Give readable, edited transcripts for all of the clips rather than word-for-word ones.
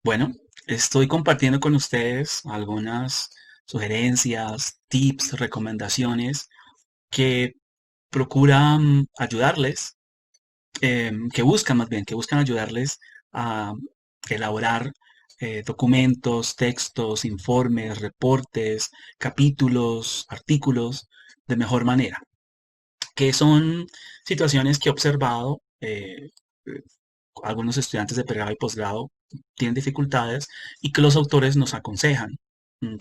Bueno, estoy compartiendo con ustedes algunas sugerencias, tips, recomendaciones que procuran ayudarles, que buscan más bien, que buscan ayudarles a elaborar documentos, textos, informes, reportes, capítulos, artículos de mejor manera, que son situaciones que he observado. Algunos estudiantes de pregrado y posgrado tienen dificultades y que los autores nos aconsejan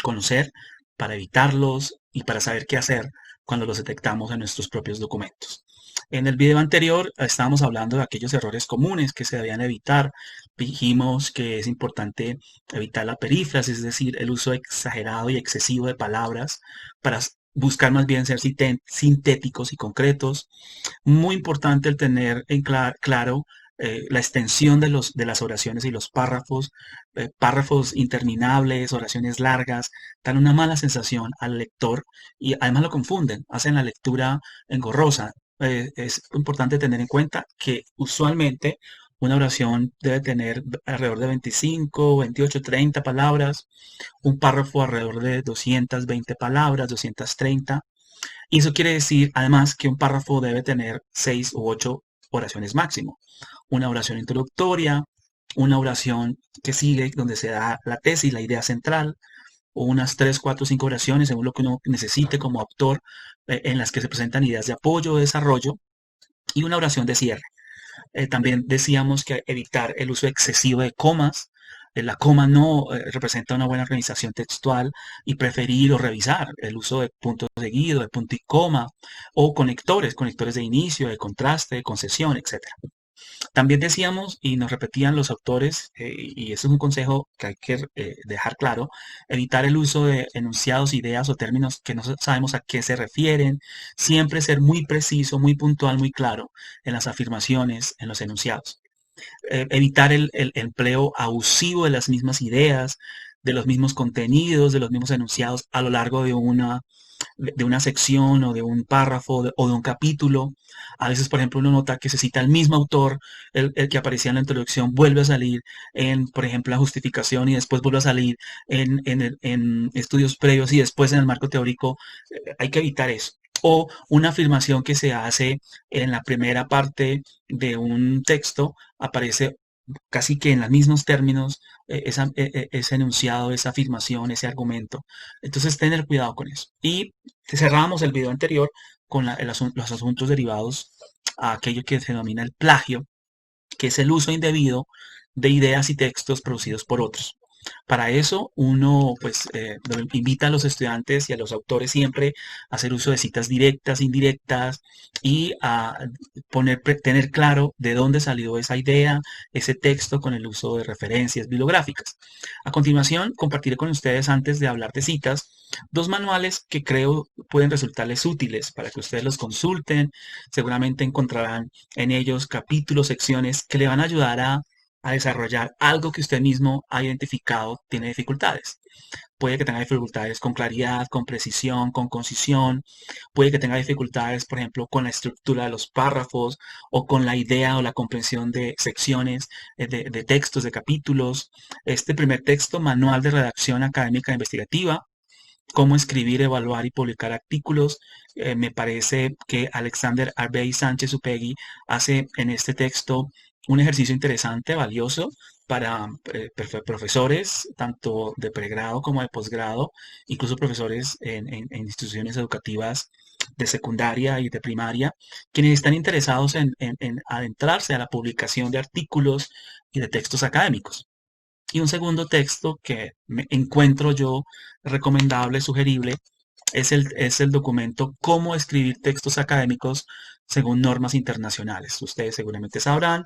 conocer para evitarlos y para saber qué hacer cuando los detectamos en nuestros propios documentos. En el video anterior estábamos hablando de aquellos errores comunes que se debían evitar. Dijimos que es importante evitar la perífrasis, es decir, el uso exagerado y excesivo de palabras para buscar más bien ser sintéticos y concretos. Muy importante el tener en claro la extensión de las oraciones y los párrafos, párrafos interminables, oraciones largas, dan una mala sensación al lector y además lo confunden, hacen la lectura engorrosa. Es importante tener en cuenta que usualmente una oración debe tener alrededor de 25, 28, 30 palabras, un párrafo alrededor de 220 palabras, 230. Y eso quiere decir, además, que un párrafo debe tener 6 u 8 oraciones máximo. Una oración introductoria, una oración que sigue donde se da la tesis, la idea central, o unas 3, 4, 5 oraciones según lo que uno necesite como autor, en las que se presentan ideas de apoyo o de desarrollo, y una oración de cierre. También decíamos que evitar el uso excesivo de comas. La coma no representa una buena organización textual y preferir o revisar el uso de puntos seguidos, de punto y coma, o conectores de inicio, de contraste, de concesión, etcétera. También decíamos y nos repetían los autores, y eso es un consejo que hay que dejar claro, evitar el uso de enunciados, ideas o términos que no sabemos a qué se refieren, siempre ser muy preciso, muy puntual, muy claro en las afirmaciones, en los enunciados. Evitar el empleo abusivo de las mismas ideas, de los mismos contenidos, de los mismos enunciados a lo largo de una sección o de un párrafo o de un capítulo. A veces, por ejemplo, uno nota que se cita el mismo autor, el que aparecía en la introducción, vuelve a salir en, por ejemplo, la justificación y después vuelve a salir en estudios previos y después en el marco teórico. Hay que evitar eso. O una afirmación que se hace en la primera parte de un texto, aparece casi que en los mismos términos ese enunciado, esa afirmación, ese argumento. Entonces, tener cuidado con eso. Y cerramos el video anterior con los asuntos derivados a aquello que se denomina el plagio, que es el uso indebido de ideas y textos producidos por otros. Para eso, uno pues invita a los estudiantes y a los autores siempre a hacer uso de citas directas, indirectas y a tener claro de dónde salió esa idea, ese texto con el uso de referencias bibliográficas. A continuación, compartiré con ustedes, antes de hablar de citas, dos manuales que creo pueden resultarles útiles para que ustedes los consulten. Seguramente encontrarán en ellos capítulos, secciones que le van a ayudar a desarrollar algo que usted mismo ha identificado tiene dificultades. Puede que tenga dificultades con claridad, con precisión, con concisión. Puede que tenga dificultades, por ejemplo, con la estructura de los párrafos o con la idea o la comprensión de secciones, de textos, de capítulos. Este primer texto, Manual de Redacción Académica e Investigativa, cómo escribir, evaluar y publicar artículos. Me parece que Alexander Arbey Sánchez Upegui hace en este texto un ejercicio interesante, valioso para profesores, tanto de pregrado como de posgrado, incluso profesores en instituciones educativas de secundaria y de primaria, quienes están interesados en adentrarse a la publicación de artículos y de textos académicos. Y un segundo texto que me encuentro yo recomendable, sugerible, es el documento Cómo escribir textos académicos según normas internacionales. Ustedes seguramente sabrán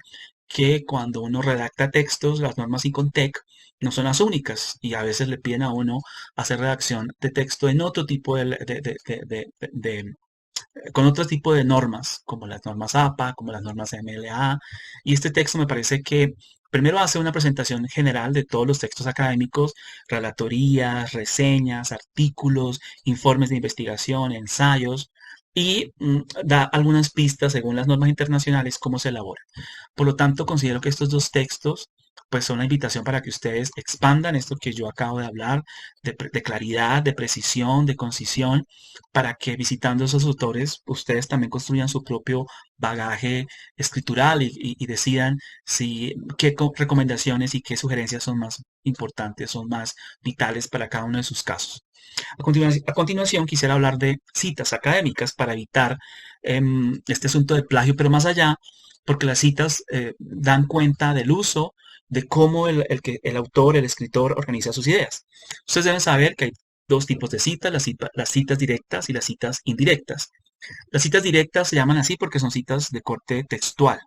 que cuando uno redacta textos, las normas ICONTEC no son las únicas y a veces le piden a uno hacer redacción de texto en otro tipo con otro tipo de normas, como las normas APA, como las normas MLA. Y este texto me parece que primero hace una presentación general de todos los textos académicos, relatorías, reseñas, artículos, informes de investigación, ensayos, y da algunas pistas según las normas internacionales cómo se elabora. Por lo tanto, considero que estos dos textos pues son una invitación para que ustedes expandan esto que yo acabo de hablar, de claridad, de precisión, de concisión, para que visitando esos autores, ustedes también construyan su propio bagaje escritural y decidan si, recomendaciones y qué sugerencias son más importantes, son más vitales para cada uno de sus casos. A continuación, quisiera hablar de citas académicas para evitar este asunto de plagio, pero más allá, porque las citas dan cuenta del uso de cómo el autor, el escritor, organiza sus ideas. Ustedes deben saber que hay dos tipos de citas, las citas directas y las citas indirectas. Las citas directas se llaman así porque son citas de corte textual.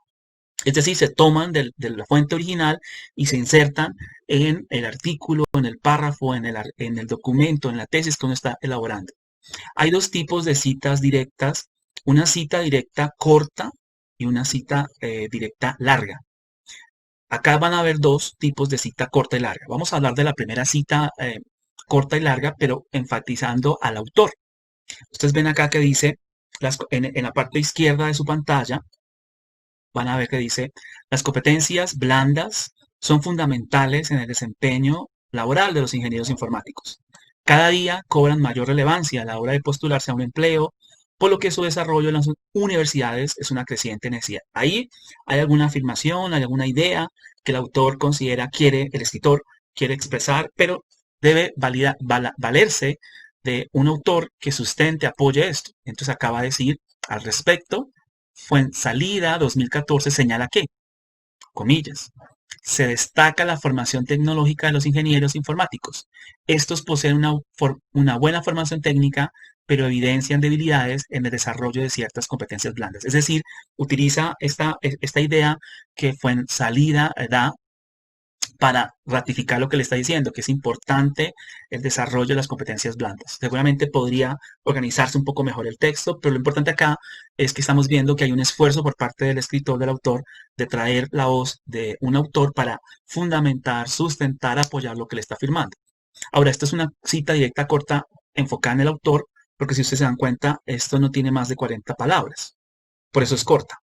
Es decir, se toman de la fuente original y se insertan en el artículo, en el párrafo, en el documento, en la tesis que uno está elaborando. Hay dos tipos de citas directas, una cita directa corta y una cita directa larga. Acá van a haber dos tipos de cita corta y larga. Vamos a hablar de la primera cita corta y larga, pero enfatizando al autor. Ustedes ven acá que dice, en la parte izquierda de su pantalla, van a ver que dice, las competencias blandas son fundamentales en el desempeño laboral de los ingenieros informáticos. Cada día cobran mayor relevancia a la hora de postularse a un empleo, por lo que su desarrollo en las universidades es una creciente necesidad. Ahí hay alguna afirmación, hay alguna idea que el autor considera el escritor quiere expresar, pero debe valerse de un autor que sustente, apoye esto. Entonces acaba de decir al respecto, Fuensalida 2014 señala que, comillas, se destaca la formación tecnológica de los ingenieros informáticos. Estos poseen una buena formación técnica, pero evidencian debilidades en el desarrollo de ciertas competencias blandas. Es decir, utiliza esta idea que Fuensalida da para ratificar lo que le está diciendo, que es importante el desarrollo de las competencias blandas. Seguramente podría organizarse un poco mejor el texto, pero lo importante acá es que estamos viendo que hay un esfuerzo por parte del escritor, del autor, de traer la voz de un autor para fundamentar, sustentar, apoyar lo que le está afirmando. Ahora, esta es una cita directa corta enfocada en el autor, porque si ustedes se dan cuenta, esto no tiene más de 40 palabras. Por eso es corta.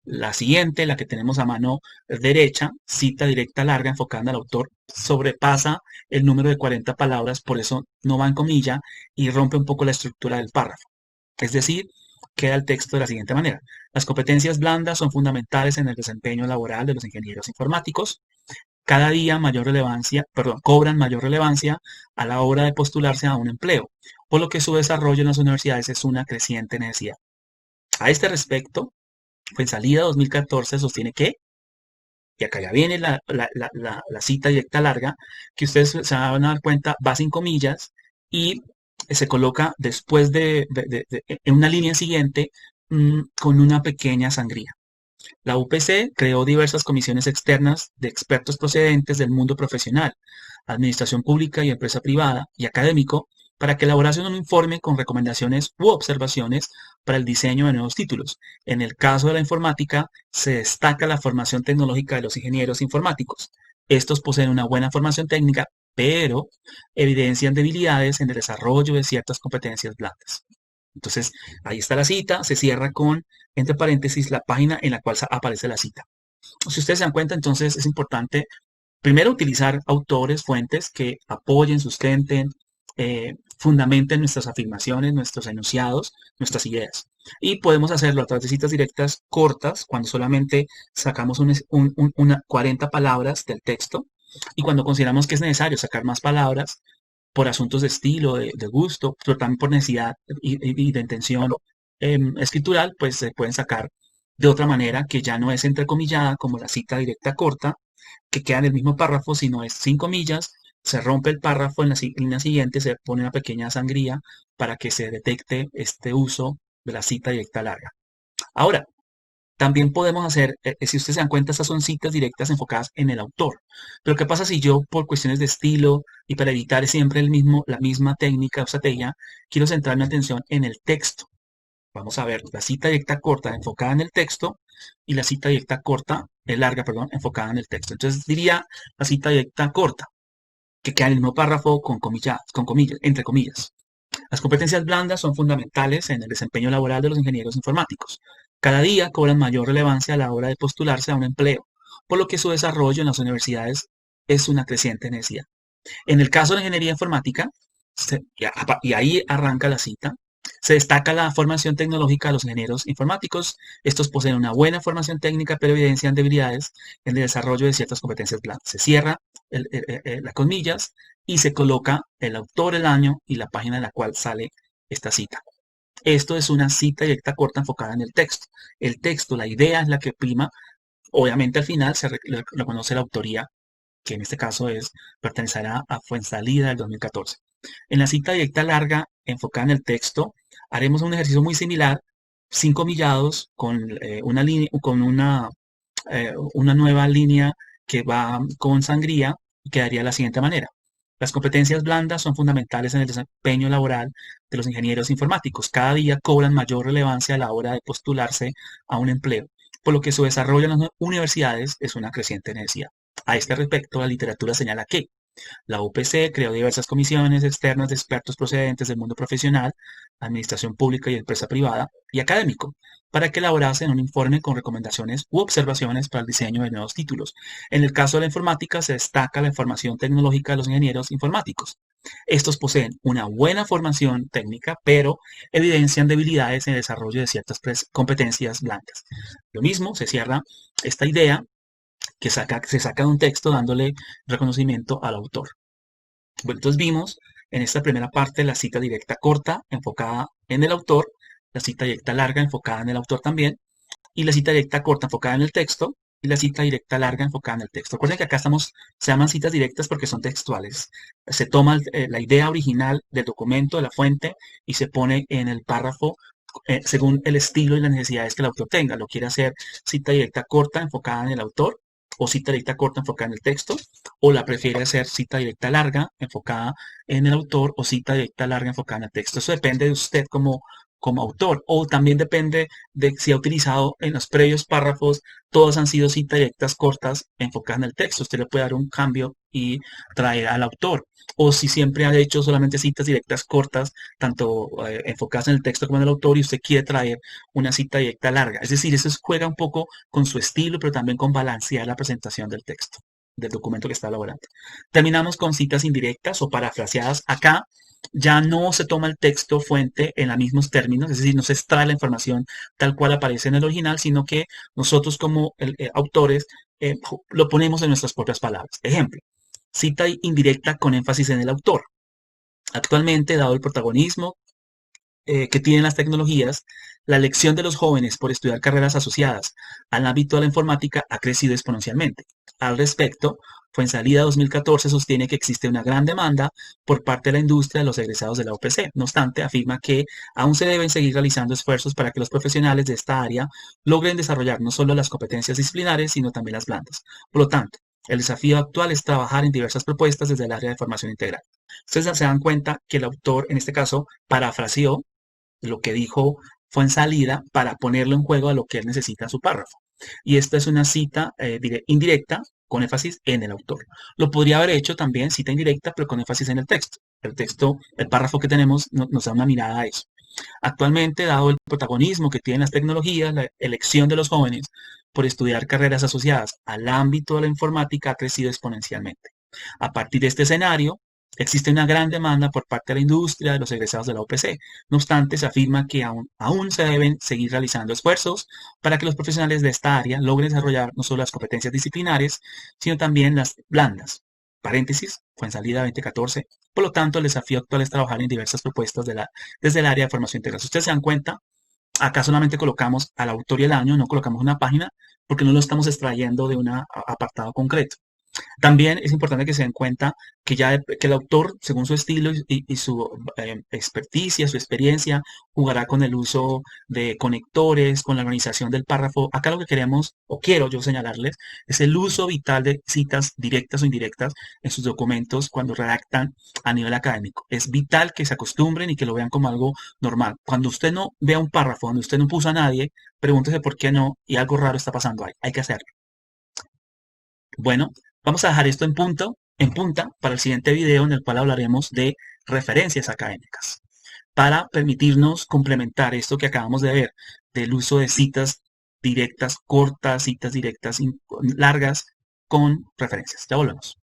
La siguiente, la que tenemos a mano derecha, cita directa larga enfocada al autor, sobrepasa el número de 40 palabras, por eso no va en comilla y rompe un poco la estructura del párrafo. Es decir, queda el texto de la siguiente manera. Las competencias blandas son fundamentales en el desempeño laboral de los ingenieros informáticos. Cada día cobran mayor relevancia a la hora de postularse a un empleo, por lo que su desarrollo en las universidades es una creciente necesidad. A este respecto, Fuensalida 2014 sostiene que, y acá ya viene la cita directa larga, que ustedes se van a dar cuenta, va sin comillas y se coloca después en una línea siguiente con una pequeña sangría. La UPC creó diversas comisiones externas de expertos procedentes del mundo profesional, administración pública y empresa privada y académico para que elaborasen un informe con recomendaciones u observaciones para el diseño de nuevos títulos. En el caso de la informática, se destaca la formación tecnológica de los ingenieros informáticos. Estos poseen una buena formación técnica, pero evidencian debilidades en el desarrollo de ciertas competencias blandas. Entonces, ahí está la cita, se cierra con, entre paréntesis, la página en la cual aparece la cita. Si ustedes se dan cuenta, entonces es importante primero utilizar autores, fuentes que apoyen, sustenten, fundamenten nuestras afirmaciones, nuestros enunciados, nuestras ideas. Y podemos hacerlo a través de citas directas cortas, cuando solamente sacamos una 40 palabras del texto, y cuando consideramos que es necesario sacar más palabras, por asuntos de estilo, de gusto, pero también por necesidad y de intención escritural, pues se pueden sacar de otra manera que ya no es entrecomillada como la cita directa corta, que queda en el mismo párrafo, sino es sin comillas, se rompe el párrafo en la línea siguiente, se pone una pequeña sangría para que se detecte este uso de la cita directa larga. Ahora, también podemos hacer, si ustedes se dan cuenta, estas son citas directas enfocadas en el autor. Pero ¿qué pasa si yo, por cuestiones de estilo y para evitar siempre la misma técnica o estrategia, quiero centrar mi atención en el texto? Vamos a ver la cita directa corta enfocada en el texto y la cita directa corta, larga, perdón, enfocada en el texto. Entonces diría la cita directa corta, que queda en el mismo párrafo con comillas, entre comillas. Las competencias blandas son fundamentales en el desempeño laboral de los ingenieros informáticos. Cada día cobran mayor relevancia a la hora de postularse a un empleo, por lo que su desarrollo en las universidades es una creciente necesidad. En el caso de la ingeniería informática, y ahí arranca la cita, se destaca la formación tecnológica de los ingenieros informáticos. Estos poseen una buena formación técnica, pero evidencian debilidades en el desarrollo de ciertas competencias blandas. Se cierra las comillas y se coloca el autor, el año y la página en la cual sale esta cita. Esto es una cita directa corta enfocada en el texto. El texto, la idea es la que prima. Obviamente al final se reconoce la autoría, que en este caso pertenecerá a Fuenzalida del 2014. En la cita directa larga, enfocada en el texto, haremos un ejercicio muy similar, 5 millados con una nueva línea que va con sangría y quedaría de la siguiente manera. Las competencias blandas son fundamentales en el desempeño laboral de los ingenieros informáticos. Cada día cobran mayor relevancia a la hora de postularse a un empleo, por lo que su desarrollo en las universidades es una creciente necesidad. A este respecto, la literatura señala que la UPC creó diversas comisiones externas de expertos procedentes del mundo profesional, administración pública y empresa privada y académico, para que elaborasen un informe con recomendaciones u observaciones para el diseño de nuevos títulos. En el caso de la informática se destaca la información tecnológica de los ingenieros informáticos. Estos poseen una buena formación técnica, pero evidencian debilidades en el desarrollo de ciertas competencias blandas. Lo mismo se cierra esta idea que se saca de un texto dándole reconocimiento al autor. Bueno, entonces vimos en esta primera parte la cita directa corta enfocada en el autor, la cita directa larga enfocada en el autor también, y la cita directa corta enfocada en el texto, y la cita directa larga enfocada en el texto. Recuerden que acá se llaman citas directas porque son textuales. Se toma la idea original del documento, de la fuente, y se pone en el párrafo según el estilo y las necesidades que el autor tenga. Lo quiere hacer cita directa corta enfocada en el autor, o cita directa corta enfocada en el texto, o la prefiere hacer cita directa larga enfocada en el autor, o cita directa larga enfocada en el texto. Eso depende de usted como autor, o también depende de si ha utilizado en los previos párrafos, todas han sido citas directas cortas enfocadas en el texto. Usted le puede dar un cambio y traer al autor, o si siempre ha hecho solamente citas directas cortas, tanto enfocadas en el texto como en el autor, y usted quiere traer una cita directa larga. Es decir, eso juega un poco con su estilo, pero también con balancear la presentación del texto, del documento que está elaborando. Terminamos con citas indirectas o parafraseadas. Acá ya no se toma el texto fuente en los mismos términos, es decir, no se extrae la información tal cual aparece en el original, sino que nosotros como autores lo ponemos en nuestras propias palabras. Ejemplo, cita indirecta con énfasis en el autor. Actualmente, dado el protagonismo que tienen las tecnologías, la elección de los jóvenes por estudiar carreras asociadas al ámbito de la informática ha crecido exponencialmente. Al respecto, Fuenzalida 2014 sostiene que existe una gran demanda por parte de la industria de los egresados de la UPC. No obstante, afirma que aún se deben seguir realizando esfuerzos para que los profesionales de esta área logren desarrollar no solo las competencias disciplinares, sino también las blandas. Por lo tanto, el desafío actual es trabajar en diversas propuestas desde el área de formación integral. Ustedes se dan cuenta que el autor, en este caso, parafraseó lo que dijo Fuenzalida para ponerlo en juego a lo que él necesita en su párrafo. Y esta es una cita indirecta con énfasis en el autor. Lo podría haber hecho también cita indirecta, pero con énfasis en el texto. El texto, el párrafo que tenemos nos da una mirada a eso. Actualmente, dado el protagonismo que tienen las tecnologías, la elección de los jóvenes por estudiar carreras asociadas al ámbito de la informática ha crecido exponencialmente. A partir de este escenario, existe una gran demanda por parte de la industria de los egresados de la UPC. No obstante, se afirma que aún se deben seguir realizando esfuerzos para que los profesionales de esta área logren desarrollar no solo las competencias disciplinares, sino también las blandas. Paréntesis, Fuenzalida 2014. Por lo tanto, el desafío actual es trabajar en diversas propuestas desde el área de formación integral. Si ustedes se dan cuenta, acá solamente colocamos al autor y el año, no colocamos una página porque no lo estamos extrayendo de un apartado concreto. También es importante que se den cuenta que que el autor, según su estilo y su experticia, su experiencia, jugará con el uso de conectores, con la organización del párrafo. Acá lo que queremos, o quiero yo señalarles, es el uso vital de citas directas o indirectas en sus documentos cuando redactan a nivel académico. Es vital que se acostumbren y que lo vean como algo normal. Cuando usted no vea un párrafo donde usted no puso a nadie, pregúntese por qué no y algo raro está pasando ahí. Hay que hacerlo. Bueno, vamos a dejar esto en punta para el siguiente video en el cual hablaremos de referencias académicas para permitirnos complementar esto que acabamos de ver del uso de citas directas, cortas, citas directas, largas, con referencias. Ya volvemos.